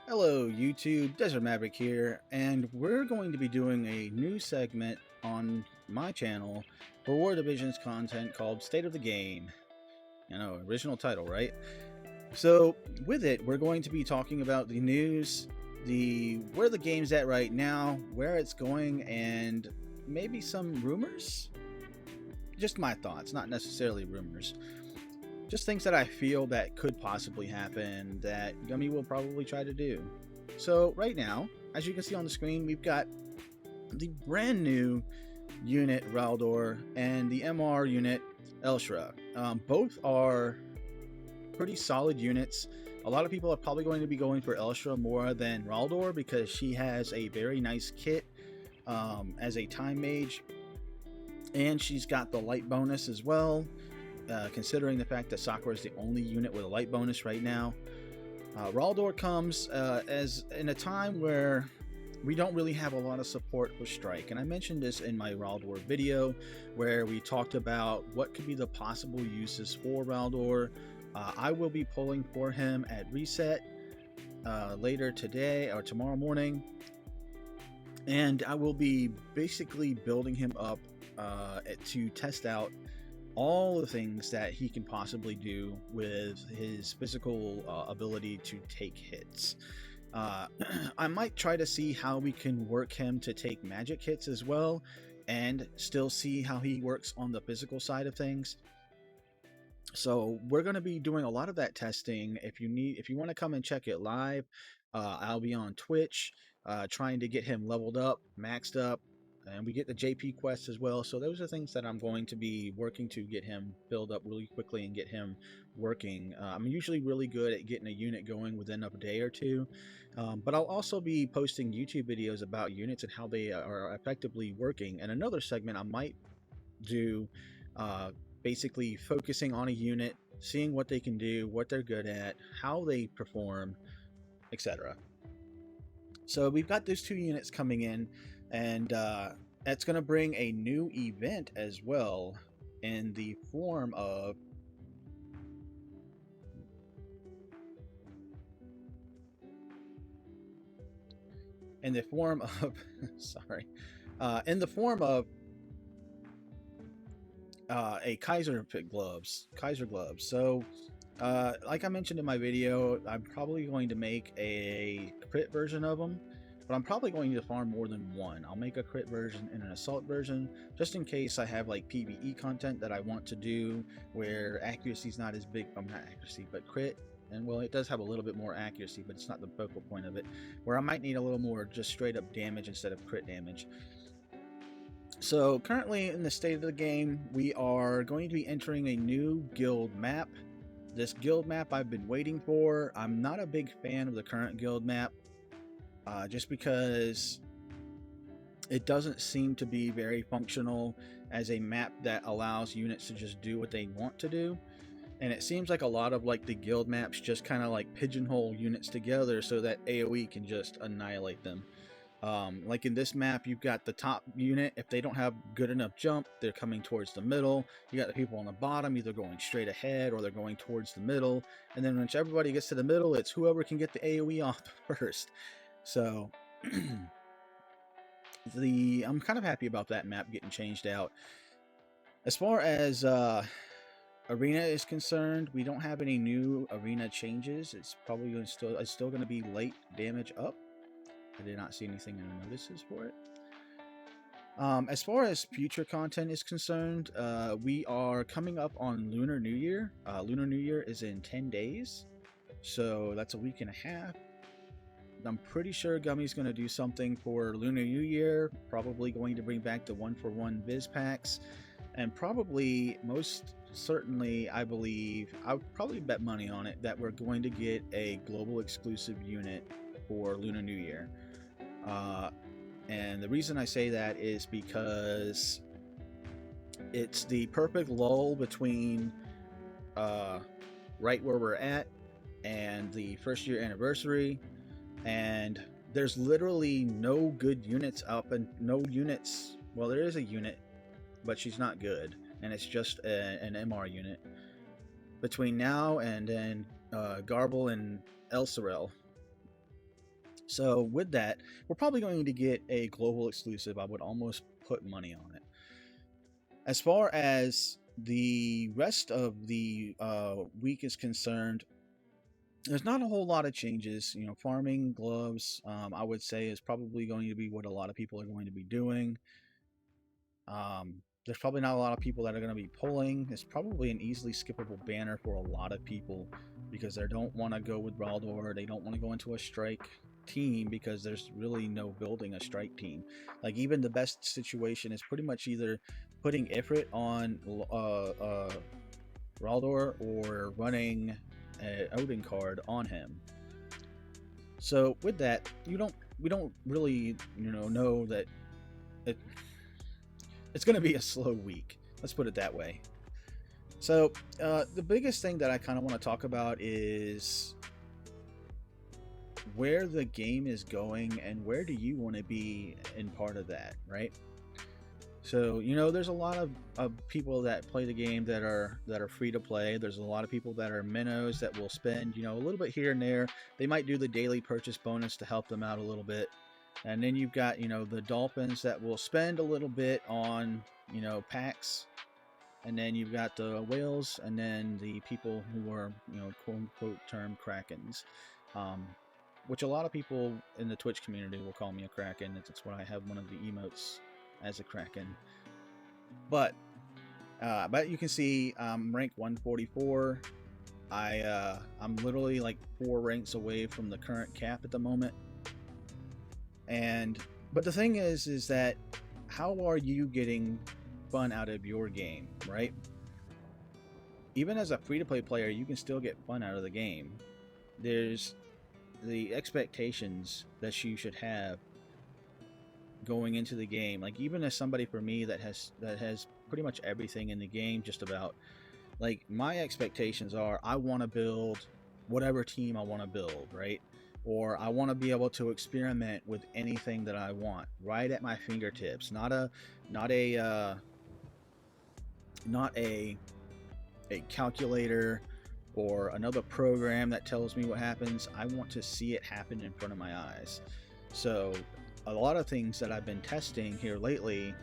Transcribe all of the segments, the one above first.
Hello YouTube, Desertmaverick here, and we're going to be doing a new segment on my channel for War Division's content called State of the Game. You know, original title, right? So with it, we're going to be talking about the news, where the game's at right now, where it's going, and maybe some rumors. Just my thoughts, not necessarily rumors. Just things that I feel that could possibly happen that Gummy will probably try to do. So right now, as you can see on the screen, we've got the brand new unit Raldor and the MR unit Elshra. Both are pretty solid units. A lot of people are probably going to be going for Elshra more than Raldor because she has a very nice kit as a time mage, and she's got the light bonus as well. Considering the fact that Sakura is the only unit with a light bonus right now. Raldor comes as in a time where we don't really have a lot of support for Strike, and I mentioned this in my Raldor video where we talked about what could be the possible uses for Raldor. I will be pulling for him at reset later today or tomorrow morning, and I will be basically building him up to test out all the things that he can possibly do with his physical ability to take hits. I might try to see how we can work him to take magic hits as well, and still see how he works on the physical side of things. So we're going to be doing a lot of that testing. If you want to come and check it live, I'll be on Twitch trying to get him leveled up, maxed up, and we get the JP quest as well. So those are things that I'm going to be working to get him filled up really quickly and get him working. I'm usually really good at getting a unit going within a day or two, but I'll also be posting YouTube videos about units and how they are effectively working. And another segment I might do, basically focusing on a unit, seeing what they can do, what they're good at, how they perform, etc. So we've got those two units coming in, and that's going to bring a new event as well in the form of sorry, in the form of a Kaiser gloves. So like I mentioned in my video, I'm probably going to make a crit version of them, but I'm probably going to farm more than one. I'll make a crit version and an assault version, just in case I have like PvE content that I want to do where accuracy is not as big. Not accuracy, but crit. And well, it does have a little bit more accuracy, but it's not the focal point of it, where I might need a little more just straight up damage instead of crit damage. So currently in the state of the game, we are going to be entering a new guild map. This guild map I've been waiting for. I'm not a big fan of the current guild map, just because it doesn't seem to be very functional as a map that allows units to just do what they want to do. And it seems like a lot of like the guild maps just kind of like pigeonhole units together so that AoE can just annihilate them. Like in this map, you've got the top unit. If they don't have good enough jump, they're coming towards the middle. You got the people on the bottom either going straight ahead or they're going towards the middle. And then once everybody gets to the middle, it's whoever can get the AoE off first. So I'm kind of happy about that map getting changed out. As far as arena is concerned, we don't have any new arena changes. It's probably still going to be late damage up. I did not see anything in the notices for it. As far as future content is concerned, we are coming up on Lunar New Year. Lunar New Year is in 10 days, so that's a week and a half. I'm pretty sure Gummy's going to do something for Lunar New Year, probably going to bring back the 1-for-1 Viz packs, and probably, most certainly, I believe, I would probably bet money on it, that we're going to get a global exclusive unit for Lunar New Year. And the reason I say that is because it's the perfect lull between right where we're at and the first year anniversary, and there's literally no good units up, and no units, well, there is a unit, but she's not good, and it's just an MR unit between now and then Garble and Elsorel. So with that, we're probably going to get a global exclusive. I would almost put money on it. As far as the rest of the week is concerned, there's not a whole lot of changes. Farming gloves, I would say, is probably going to be what a lot of people are going to be doing. There's probably not a lot of people that are going to be pulling. It's probably an easily skippable banner for a lot of people because they don't want to go with Raldor. They don't want to go into a strike team because there's really no building a strike team. Like, even the best situation is pretty much either putting Ifrit on Raldor or running an Odin card on him. So with that, we don't really know that it's going to be a slow week. Let's put it that way. So the biggest thing that I kind of want to talk about is where the game is going and where do you want to be in part of that, right? So there's a lot of people that play the game that are free to play. There's a lot of people that are minnows that will spend a little bit here and there. They might do the daily purchase bonus to help them out a little bit. And then you've got the dolphins that will spend a little bit on packs. And then you've got the whales, and then the people who are quote unquote term krakens, which a lot of people in the Twitch community will call me a kraken. It's why I have one of the emotes as a kraken. But you can see I'm rank 144. I'm literally like 4 ranks away from the current cap at the moment. But the thing is that how are you getting fun out of your game, right? Even as a free-to-play player, you can still get fun out of the game. There's the expectations that you should have going into the game. Like, even as somebody for me that has pretty much everything in the game, just about, like, my expectations are I want to build whatever team I want to build, right? Or I want to be able to experiment with anything that I want right at my fingertips. Not a calculator or another program that tells me what happens. I want to see it happen in front of my eyes. So a lot of things that I've been testing here lately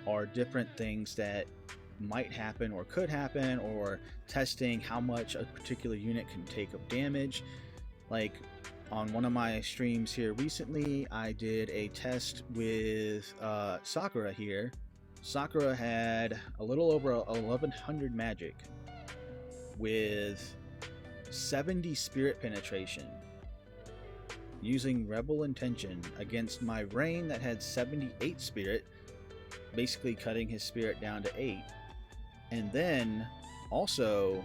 are different things that might happen or could happen, or testing how much a particular unit can take of damage. Like, on one of my streams here recently, I did a test with Sakura here. Sakura had a little over 1100 magic with 70 spirit penetration using Rebel Intention against my Rain that had 78 spirit, basically cutting his spirit down to 8. And then also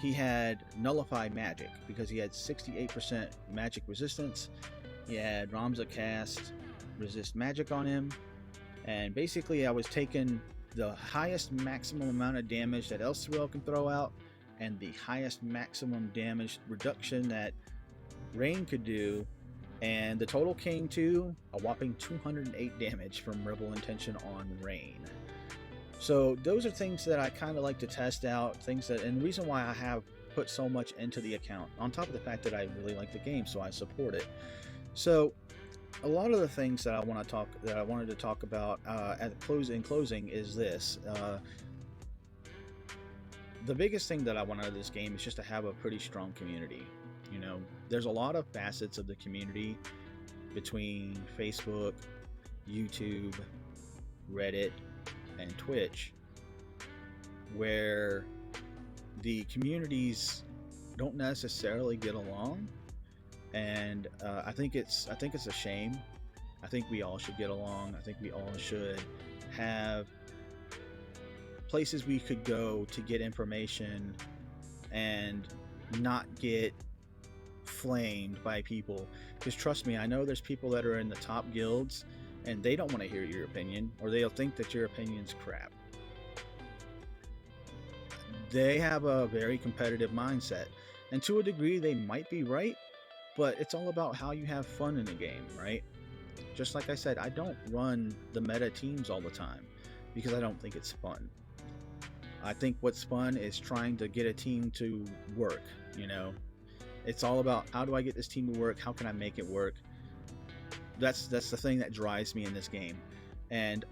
he had Nullify Magic because he had 68% magic resistance. He had Ramza cast resist magic on him, and basically I was taking the highest maximum amount of damage that Elsterel can throw out and the highest maximum damage reduction that Rain could do, and the total came to a whopping 208 damage from Rebel Intention on Rain. So those are things that I kind of like to test out, and the reason why I have put so much into the account, on top of the fact that I really like the game, so I support it. So a lot of the things that I wanted to talk about in closing is this. The biggest thing that I want out of this game is just to have a pretty strong community. There's a lot of facets of the community between Facebook, YouTube, Reddit, and Twitch, where the communities don't necessarily get along, and I think it's a shame. I think we all should get along. I think we all should have places we could go to get information and not get flamed by people, because trust me, I know there's people that are in the top guilds and they don't want to hear your opinion, or they'll think that your opinion's crap. They have a very competitive mindset, and to a degree they might be right, but it's all about how you have fun in the game, right? Just like I said, I don't run the meta teams all the time because I don't think it's fun. I think what's fun is trying to get a team to work. It's all about, how do I get this team to work? How can I make it work? That's the thing that drives me in this game, and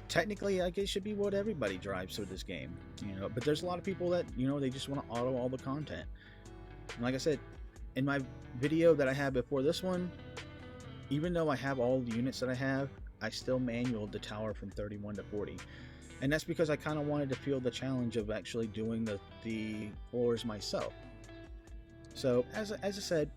technically I guess it should be what everybody drives through this game, but there's a lot of people that they just want to auto all the content. And like I said in my video that I had before this one, even though I have all the units that I have, I still manualed the tower from 31 to 40, and that's because I kind of wanted to feel the challenge of actually doing the floors myself. So as I said,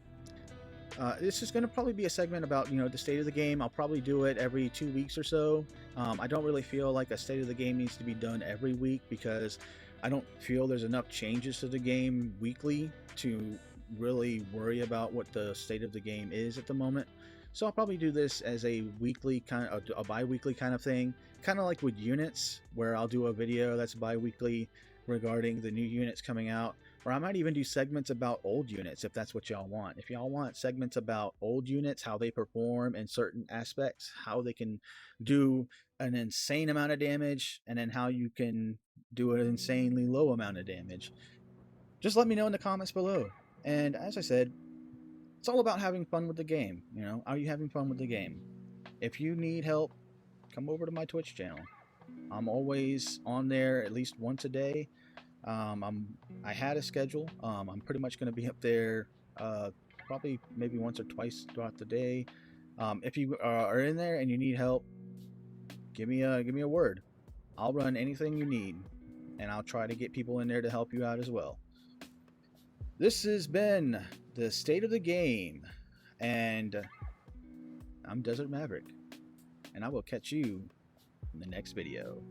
this is going to probably be a segment about the state of the game. I'll probably do it every 2 weeks or so. I don't really feel like a state of the game needs to be done every week, because I don't feel there's enough changes to the game weekly to really worry about what the state of the game is at the moment. So I'll probably do this as a weekly kind of a bi-weekly kind of thing, kind of like with units, where I'll do a video that's bi-weekly regarding the new units coming out. Or I might even do segments about old units if that's what y'all want. If y'all want segments about old units, how they perform in certain aspects, how they can do an insane amount of damage, and then how you can do an insanely low amount of damage, just let me know in the comments below. And as I said, it's all about having fun with the game. Are you having fun with the game? If you need help, come over to my Twitch channel. I'm always on there at least once a day. I had a schedule. I'm pretty much going to be up there probably maybe once or twice throughout the day. If you are in there and you need help, give me a word. I'll run anything you need, and I'll try to get people in there to help you out as well. This has been the state of the game, and I'm Desert Maverick, and I will catch you in the next video.